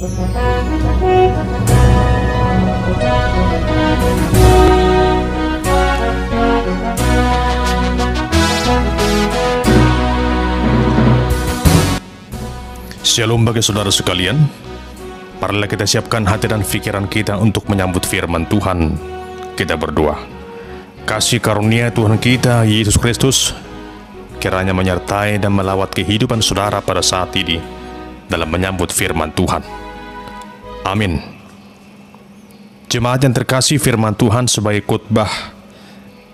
Shalom bagi saudara sekalian. Marilah kita siapkan hati dan pikiran kita untuk menyambut firman Tuhan. Kita berdoa. Kasih karunia Tuhan kita, Yesus Kristus, kiranya menyertai dan melawat kehidupan saudara pada saat ini dalam menyambut firman Tuhan. Amin. Jemaat yang terkasih, firman Tuhan sebagai khotbah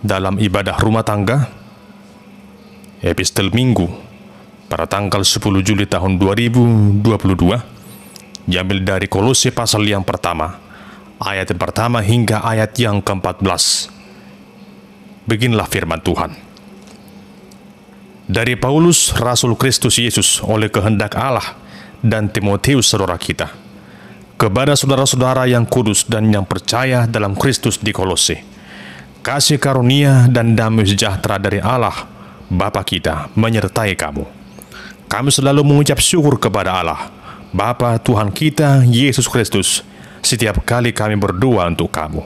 dalam ibadah rumah tangga, epistel Minggu, pada tanggal 10 Juli tahun 2022, diambil dari Kolose pasal yang pertama, ayat yang pertama hingga ayat yang ke-14. Beginilah firman Tuhan. Dari Paulus, Rasul Kristus Yesus oleh kehendak Allah, dan Timotius saudara kita, kepada saudara-saudara yang kudus dan yang percaya dalam Kristus di Kolose, kasih karunia dan damai sejahtera dari Allah, Bapa kita, menyertai kamu. Kami selalu mengucap syukur kepada Allah, Bapa Tuhan kita, Yesus Kristus, setiap kali kami berdoa untuk kamu.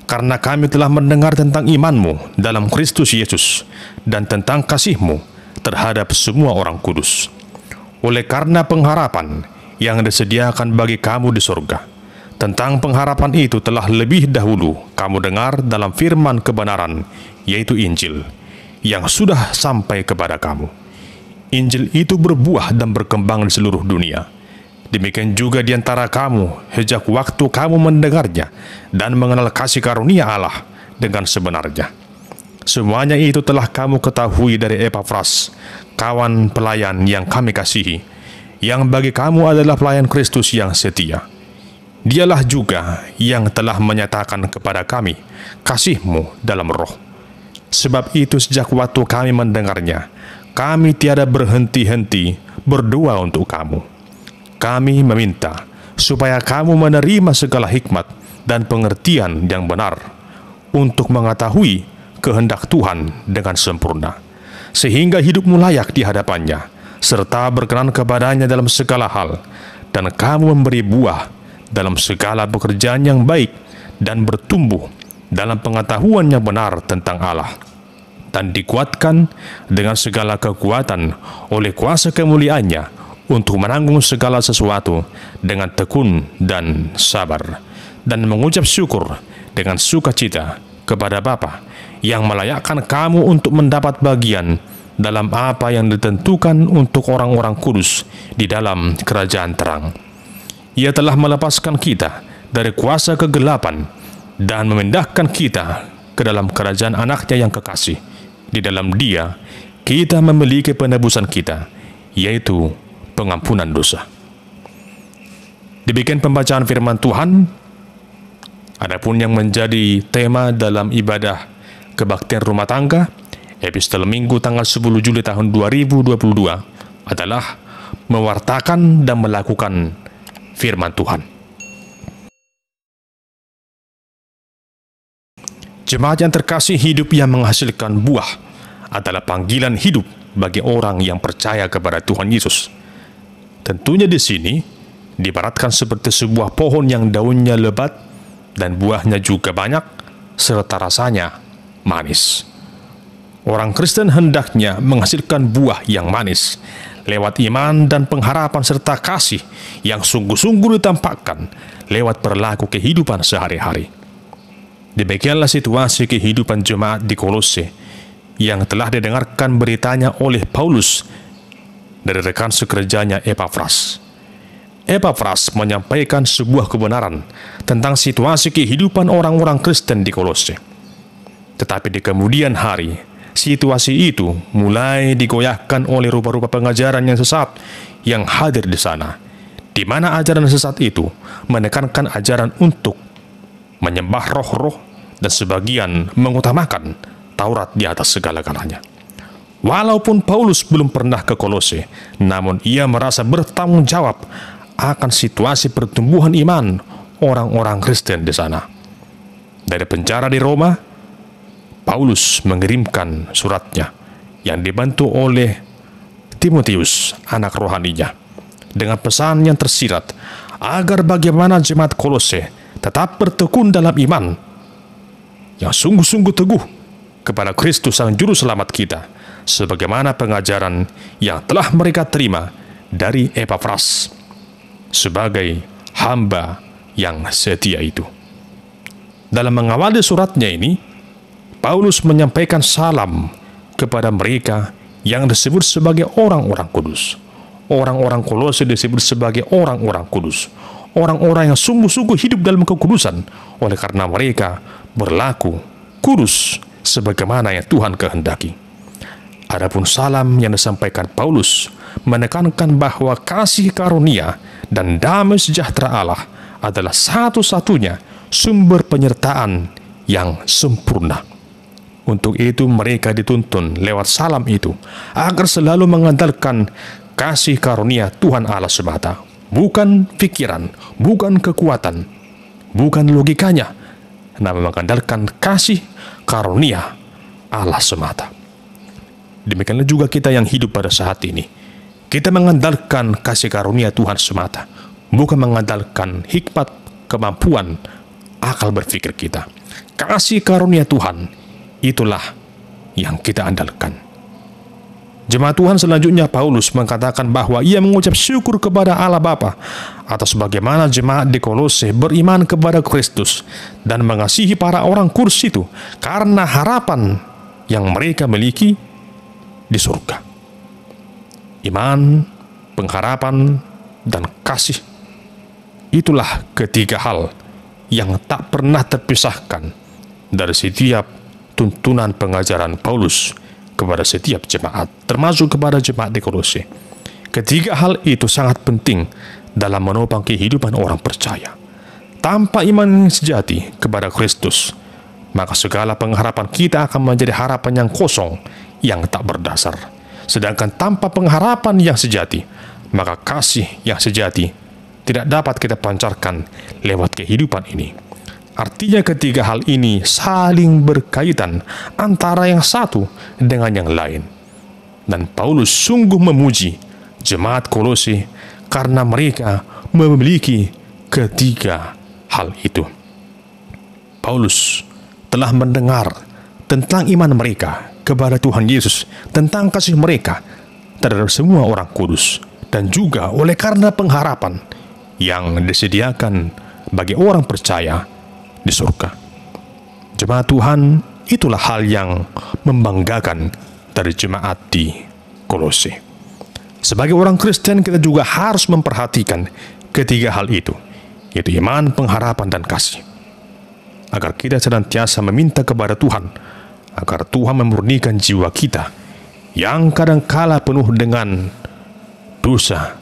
Karena kami telah mendengar tentang imanmu dalam Kristus Yesus dan tentang kasihmu terhadap semua orang kudus. Oleh karena pengharapan yang disediakan bagi kamu di surga, tentang pengharapan itu telah lebih dahulu kamu dengar dalam firman kebenaran, yaitu Injil, yang sudah sampai kepada kamu. Injil itu berbuah dan berkembang di seluruh dunia. Demikian juga di antara kamu, sejak waktu kamu mendengarnya dan mengenal kasih karunia Allah dengan sebenarnya. Semuanya itu telah kamu ketahui dari Epafras, kawan pelayan yang kami kasihi, yang bagi kamu adalah pelayan Kristus yang setia. Dialah juga yang telah menyatakan kepada kami kasih-Mu dalam roh. Sebab itu sejak waktu kami mendengarnya, kami tiada berhenti-henti berdoa untuk kamu. Kami meminta supaya kamu menerima segala hikmat dan pengertian yang benar untuk mengetahui kehendak Tuhan dengan sempurna, sehingga hidupmu layak di hadapannya, serta berkenan kepadanya dalam segala hal, dan kamu memberi buah dalam segala pekerjaan yang baik dan bertumbuh dalam pengetahuan yang benar tentang Allah, dan dikuatkan dengan segala kekuatan oleh kuasa kemuliaannya untuk menanggung segala sesuatu dengan tekun dan sabar, dan mengucap syukur dengan sukacita kepada Bapa yang melayakkan kamu untuk mendapat bagian dalam apa yang ditentukan untuk orang-orang kudus di dalam kerajaan terang. Ia telah melepaskan kita dari kuasa kegelapan dan memindahkan kita ke dalam kerajaan anaknya yang kekasih. Di dalam Dia, kita memiliki penebusan kita, yaitu pengampunan dosa. Demikian pembacaan firman Tuhan. Adapun yang menjadi tema dalam ibadah kebaktian rumah tangga, epistel Minggu tanggal 10 Juli tahun 2022 adalah mewartakan dan melakukan firman Tuhan. Jemaat yang terkasih, hidup yang menghasilkan buah adalah panggilan hidup bagi orang yang percaya kepada Tuhan Yesus. Tentunya di sini diibaratkan seperti sebuah pohon yang daunnya lebat dan buahnya juga banyak, serta rasanya manis. Orang Kristen hendaknya menghasilkan buah yang manis lewat iman dan pengharapan serta kasih yang sungguh-sungguh ditampakkan lewat perilaku kehidupan sehari-hari. Demikianlah situasi kehidupan jemaat di Kolose yang telah didengarkan beritanya oleh Paulus dari rekan sekerjanya Epafras. Epafras menyampaikan sebuah kebenaran tentang situasi kehidupan orang-orang Kristen di Kolose. Tetapi di kemudian hari, situasi itu mulai digoyahkan oleh rupa-rupa pengajaran yang sesat yang hadir di sana, di mana ajaran sesat itu menekankan ajaran untuk menyembah roh-roh dan sebagian mengutamakan Taurat di atas segala-galanya. Walaupun Paulus belum pernah ke Kolose, namun ia merasa bertanggung jawab akan situasi pertumbuhan iman orang-orang Kristen di sana. Dari penjara di Roma, Paulus mengirimkan suratnya yang dibantu oleh Timotius, anak rohaninya, dengan pesan yang tersirat agar bagaimana jemaat Kolose tetap bertekun dalam iman yang sungguh-sungguh teguh kepada Kristus Sang Juru Selamat kita, sebagaimana pengajaran yang telah mereka terima dari Epafras sebagai hamba yang setia itu. Dalam mengawali suratnya ini, Paulus menyampaikan salam kepada mereka yang disebut sebagai orang-orang kudus. Orang-orang Kolose disebut sebagai orang-orang kudus, orang-orang yang sungguh-sungguh hidup dalam kekudusan, oleh karena mereka berlaku kudus sebagaimana yang Tuhan kehendaki. Adapun salam yang disampaikan Paulus menekankan bahwa kasih karunia dan damai sejahtera Allah adalah satu-satunya sumber penyertaan yang sempurna. Untuk itu mereka dituntun lewat salam itu agar selalu mengandalkan kasih karunia Tuhan Allah semata, bukan pikiran, bukan kekuatan, bukan logikanya, namun mengandalkan kasih karunia Allah semata. Demikianlah juga kita yang hidup pada saat ini. Kita mengandalkan kasih karunia Tuhan semata, bukan mengandalkan hikmat, kemampuan, akal berpikir kita. Kasih karunia Tuhan, itulah yang kita andalkan. Jemaat Tuhan selanjutnya, Paulus mengatakan bahwa ia mengucap syukur kepada Allah Bapa atas bagaimana jemaat di Kolose beriman kepada Kristus dan mengasihi para orang kudus itu karena harapan yang mereka miliki di surga. Iman, pengharapan, dan kasih, itulah ketiga hal yang tak pernah terpisahkan dari setiap tuntunan pengajaran Paulus kepada setiap jemaat, termasuk kepada jemaat di Kolose. Ketiga hal itu sangat penting dalam menopang kehidupan orang percaya. Tanpa iman yang sejati kepada Kristus, maka segala pengharapan kita akan menjadi harapan yang kosong, yang tak berdasar. Sedangkan tanpa pengharapan yang sejati, maka kasih yang sejati tidak dapat kita pancarkan lewat kehidupan ini. Artinya ketiga hal ini saling berkaitan antara yang satu dengan yang lain. Dan Paulus sungguh memuji jemaat Kolose karena mereka memiliki ketiga hal itu. Paulus telah mendengar tentang iman mereka kepada Tuhan Yesus, tentang kasih mereka terhadap semua orang kudus, dan juga oleh karena pengharapan yang disediakan bagi orang percaya di surga. Jemaat Tuhan, itulah hal yang membanggakan dari jemaat di Kolose. Sebagai orang Kristen, kita juga harus memperhatikan ketiga hal itu, yaitu iman, pengharapan, dan kasih, agar kita senantiasa meminta kepada Tuhan agar Tuhan memurnikan jiwa kita yang kadangkala penuh dengan dosa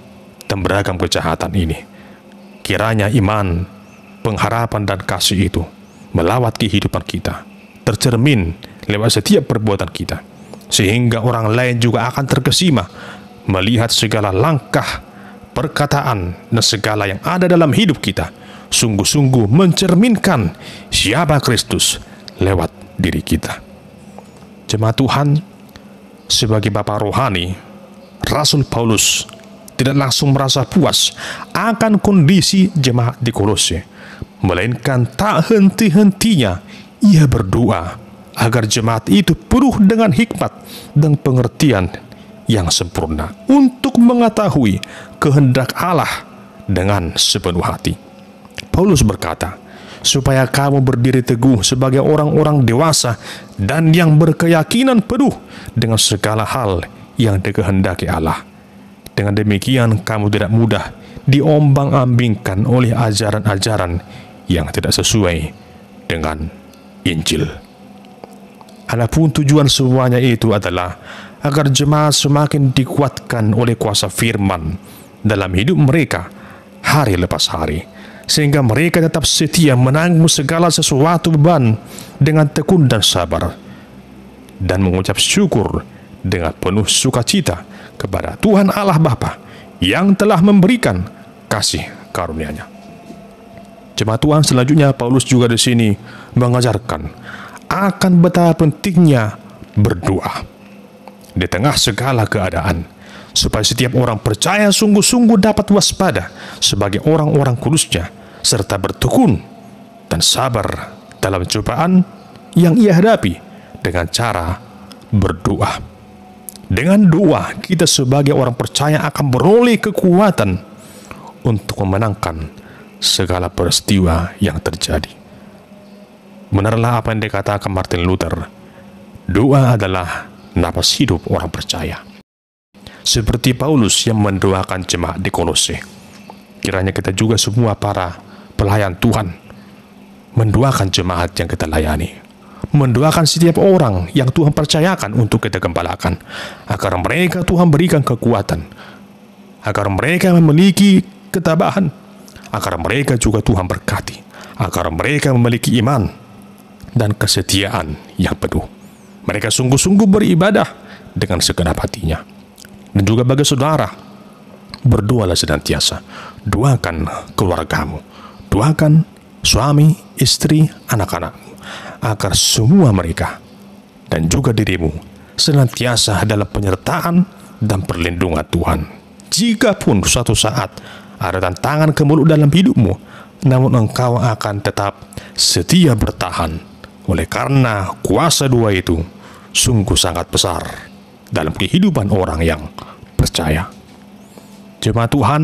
dan beragam kejahatan ini. Kiranya iman, pengharapan, dan kasih itu melawat kehidupan kita, tercermin lewat setiap perbuatan kita, sehingga orang lain juga akan terkesima melihat segala langkah, perkataan, dan segala yang ada dalam hidup kita sungguh-sungguh mencerminkan siapa Kristus lewat diri kita. Jemaat Tuhan, sebagai Bapa rohani, Rasul Paulus tidak langsung merasa puas akan kondisi jemaat di Kolose, melainkan tak henti-hentinya ia berdoa agar jemaat itu penuh dengan hikmat dan pengertian yang sempurna untuk mengetahui kehendak Allah dengan sepenuh hati. Paulus berkata, supaya kamu berdiri teguh sebagai orang-orang dewasa dan yang berkeyakinan penuh dengan segala hal yang dikehendaki Allah. Dengan demikian kamu tidak mudah diombang-ambingkan oleh ajaran-ajaran yang tidak sesuai dengan Injil. Adapun tujuan semuanya itu adalah agar jemaat semakin dikuatkan oleh kuasa firman dalam hidup mereka hari lepas hari, sehingga mereka tetap setia menanggung segala sesuatu beban dengan tekun dan sabar, dan mengucap syukur dengan penuh sukacita kepada Tuhan Allah Bapa yang telah memberikan kasih karunia-Nya. Jemaat Tuhan, selanjutnya Paulus juga di sini mengajarkan akan betapa pentingnya berdoa di tengah segala keadaan, supaya setiap orang percaya sungguh-sungguh dapat waspada sebagai orang-orang kudusnya, serta bertekun dan sabar dalam cobaan yang ia hadapi dengan cara berdoa. Dengan doa, kita sebagai orang percaya akan beroleh kekuatan untuk memenangkan segala peristiwa yang terjadi. Benarlah apa yang dikatakan Martin Luther, doa adalah napas hidup orang percaya. Seperti Paulus yang mendoakan jemaat di Kolose, kiranya kita juga semua para pelayan Tuhan mendoakan jemaat yang kita layani, mendoakan setiap orang yang Tuhan percayakan untuk kita gembalakan, agar mereka Tuhan berikan kekuatan, agar mereka memiliki ketabahan, agar mereka juga Tuhan berkati, agar mereka memiliki iman dan kesetiaan yang penuh. Mereka sungguh-sungguh beribadah dengan segenap hatinya. Dan juga bagi saudara, berdoalah senantiasa. Doakan keluargamu, doakan suami, istri, anak-anakmu, agar semua mereka dan juga dirimu senantiasa dalam penyertaan dan perlindungan Tuhan. Jikapun suatu saat ada tantangan kemulut dalam hidupmu, namun engkau akan tetap setia bertahan, oleh karena kuasa doa itu sungguh sangat besar dalam kehidupan orang yang percaya. Jemaat Tuhan,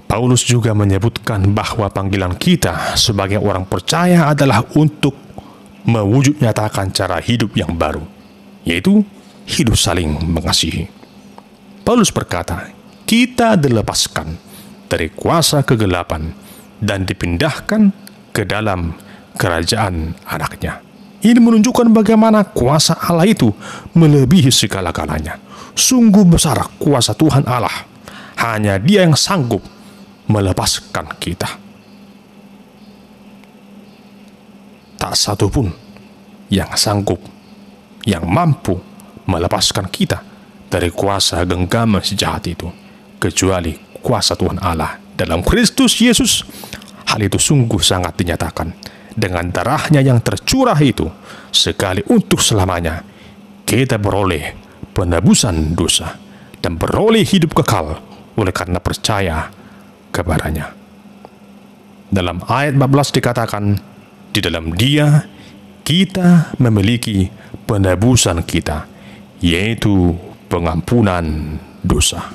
Paulus juga menyebutkan bahwa panggilan kita sebagai orang percaya adalah untuk mewujud nyatakan cara hidup yang baru, yaitu hidup saling mengasihi. Paulus berkata, kita dilepaskan dari kuasa kegelapan dan dipindahkan ke dalam kerajaan anaknya. Ini menunjukkan bagaimana kuasa Allah itu melebihi segala-galanya. Sungguh besar kuasa Tuhan Allah. Hanya Dia yang sanggup melepaskan kita. Tak satu pun yang sanggup, yang mampu melepaskan kita dari kuasa genggaman si jahat itu, kecuali kuasa Tuhan Allah dalam Kristus Yesus. Hal itu sungguh sangat dinyatakan dengan darahnya yang tercurah itu, sekali untuk selamanya kita beroleh penebusan dosa dan beroleh hidup kekal oleh karena percaya kepadanya. Dalam ayat 14 dikatakan, di dalam Dia kita memiliki penebusan kita, yaitu pengampunan dosa.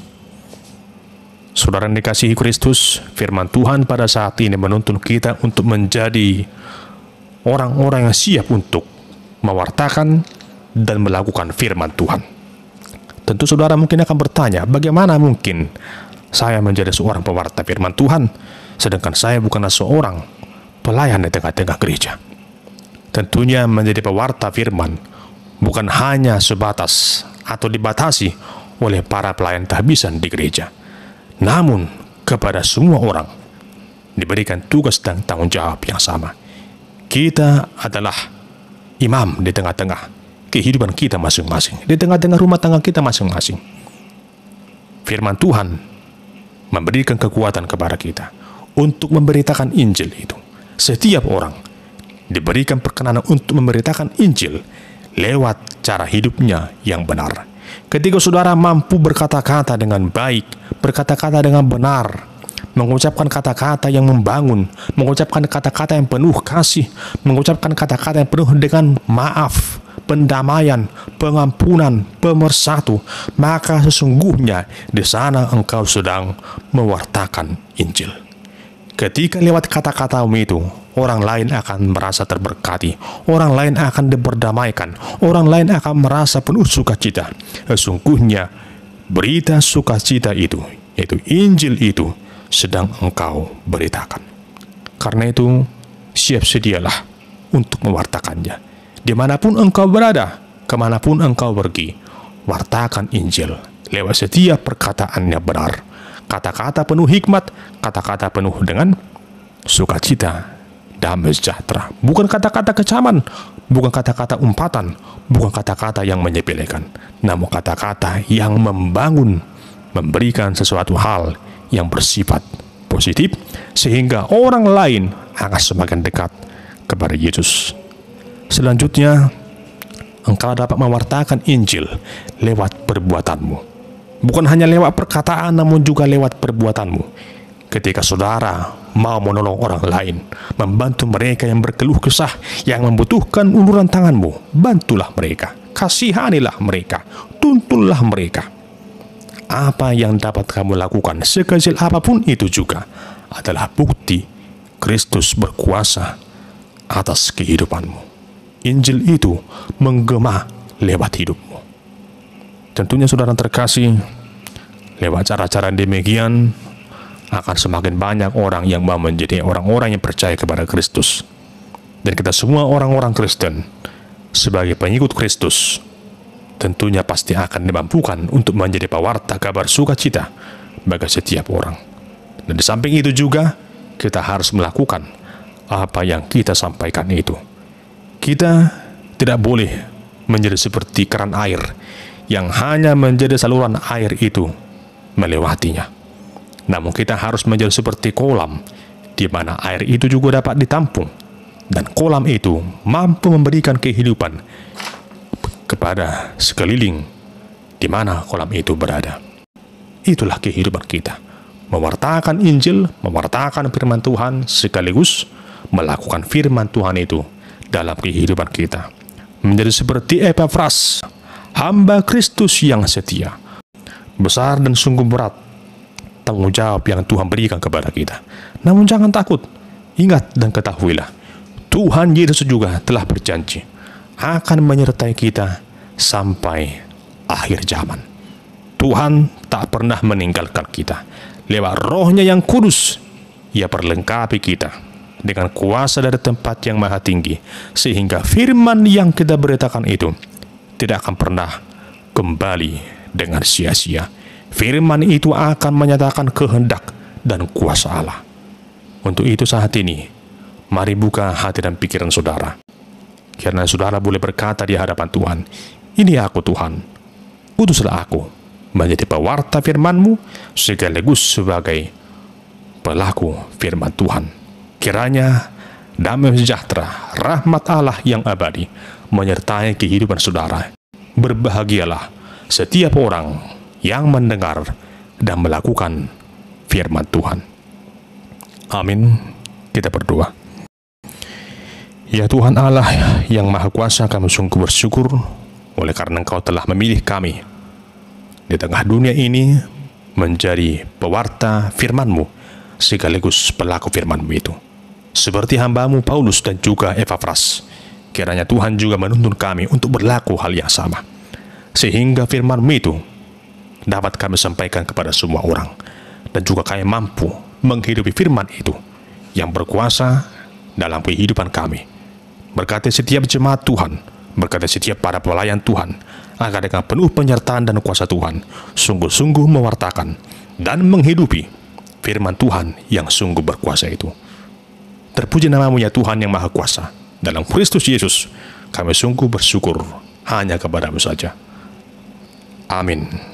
Saudara yang dikasihi Kristus, firman Tuhan pada saat ini menuntun kita untuk menjadi orang-orang yang siap untuk mewartakan dan melakukan firman Tuhan. Tentu saudara mungkin akan bertanya, bagaimana mungkin saya menjadi seorang pewarta firman Tuhan, sedangkan saya bukanlah seorang pelayan di tengah-tengah gereja. Tentunya menjadi pewarta firman bukan hanya sebatas atau dibatasi oleh para pelayan tahbisan di gereja, namun kepada semua orang diberikan tugas dan tanggung jawab yang sama. Kita adalah imam di tengah-tengah kehidupan kita masing-masing, di tengah-tengah rumah tangga kita masing-masing. Firman Tuhan memberikan kekuatan kepada kita untuk memberitakan Injil itu. Setiap orang diberikan perkenanan untuk memberitakan Injil lewat cara hidupnya yang benar. Ketika saudara mampu berkata-kata dengan baik, berkata-kata dengan benar, mengucapkan kata-kata yang membangun, mengucapkan kata-kata yang penuh kasih, mengucapkan kata-kata yang penuh dengan maaf, pendamaian, pengampunan, pemersatu, maka sesungguhnya di sana engkau sedang mewartakan Injil. Ketika lewat kata-katamu itu, orang lain akan merasa terberkati, orang lain akan diperdamaikan, orang lain akan merasa penuh sukacita. Sesungguhnya berita sukacita itu, yaitu Injil itu, sedang engkau beritakan. Karena itu, siap sedialah untuk mewartakannya. Dimanapun engkau berada, kemanapun engkau pergi, wartakan Injil lewat setiap perkataan yang benar. Kata-kata penuh hikmat, kata-kata penuh dengan sukacita, damai sejahtera. Bukan kata-kata kecaman, bukan kata-kata umpatan, bukan kata-kata yang menyepelekan, namun kata-kata yang membangun, memberikan sesuatu hal yang bersifat positif, sehingga orang lain akan semakin dekat kepada Yesus. Selanjutnya, engkau dapat mewartakan Injil lewat perbuatanmu. Bukan hanya lewat perkataan, namun juga lewat perbuatanmu. Ketika saudara mau menolong orang lain, membantu mereka yang berkeluh kesah, yang membutuhkan uluran tanganmu, bantulah mereka, kasihanilah mereka, tuntunlah mereka. Apa yang dapat kamu lakukan, sekecil apapun itu juga, adalah bukti Kristus berkuasa atas kehidupanmu. Injil itu menggema lewat hidupmu. Tentunya saudara terkasih, lewat cara-cara demikian akan semakin banyak orang yang mau menjadi orang-orang yang percaya kepada Kristus. Dan kita semua orang-orang Kristen sebagai pengikut Kristus tentunya pasti akan dimampukan untuk menjadi pewarta kabar sukacita bagi setiap orang. Dan di samping itu juga kita harus melakukan apa yang kita sampaikan itu. Kita tidak boleh menjadi seperti keran air yang hanya menjadi saluran air itu melewatinya. Namun kita harus menjadi seperti kolam di mana air itu juga dapat ditampung, dan kolam itu mampu memberikan kehidupan kepada sekeliling di mana kolam itu berada. Itulah kehidupan kita, mewartakan Injil, mewartakan firman Tuhan, sekaligus melakukan firman Tuhan itu dalam kehidupan kita. Menjadi seperti Epafras, hamba Kristus yang setia. Besar dan sungguh berat tanggung jawab yang Tuhan berikan kepada kita. Namun jangan takut, ingat dan ketahuilah, Tuhan Yesus juga telah berjanji akan menyertai kita sampai akhir zaman. Tuhan tak pernah meninggalkan kita. Lewat Roh-Nya yang kudus, Ia perlengkapi kita dengan kuasa dari tempat yang maha tinggi, sehingga firman yang kita beritakan itu tidak akan pernah kembali dengan sia-sia. Firman itu akan menyatakan kehendak dan kuasa Allah. Untuk itu saat ini, mari buka hati dan pikiran saudara, karena saudara boleh berkata di hadapan Tuhan, "Ini aku Tuhan, utuslah aku menjadi pewarta firman-Mu sekaligus sebagai pelaku firman Tuhan." Kiranya damai sejahtera, rahmat Allah yang abadi menyertai kehidupan saudara. Berbahagialah setiap orang yang mendengar dan melakukan firman Tuhan. Amin. Kita berdoa. Ya Tuhan Allah yang Maha Kuasa, kami sungguh bersyukur oleh karena Engkau telah memilih kami di tengah dunia ini menjadi pewarta firman-Mu sekaligus pelaku firman-Mu itu. Seperti hamba-Mu Paulus dan juga Epafras, kiranya Tuhan juga menuntun kami untuk berlaku hal yang sama, sehingga firman-Mu itu dapat kami sampaikan kepada semua orang, dan juga kami mampu menghidupi firman itu yang berkuasa dalam kehidupan kami. Berkati setiap jemaat Tuhan, berkati setiap para pelayan Tuhan, agar dengan penuh penyertaan dan kuasa Tuhan sungguh-sungguh mewartakan dan menghidupi firman Tuhan yang sungguh berkuasa itu. Terpuji nama-Mu ya Tuhan yang Maha Kuasa. Dalam Kristus Yesus kami sungguh bersyukur hanya kepada-Mu saja. Amin.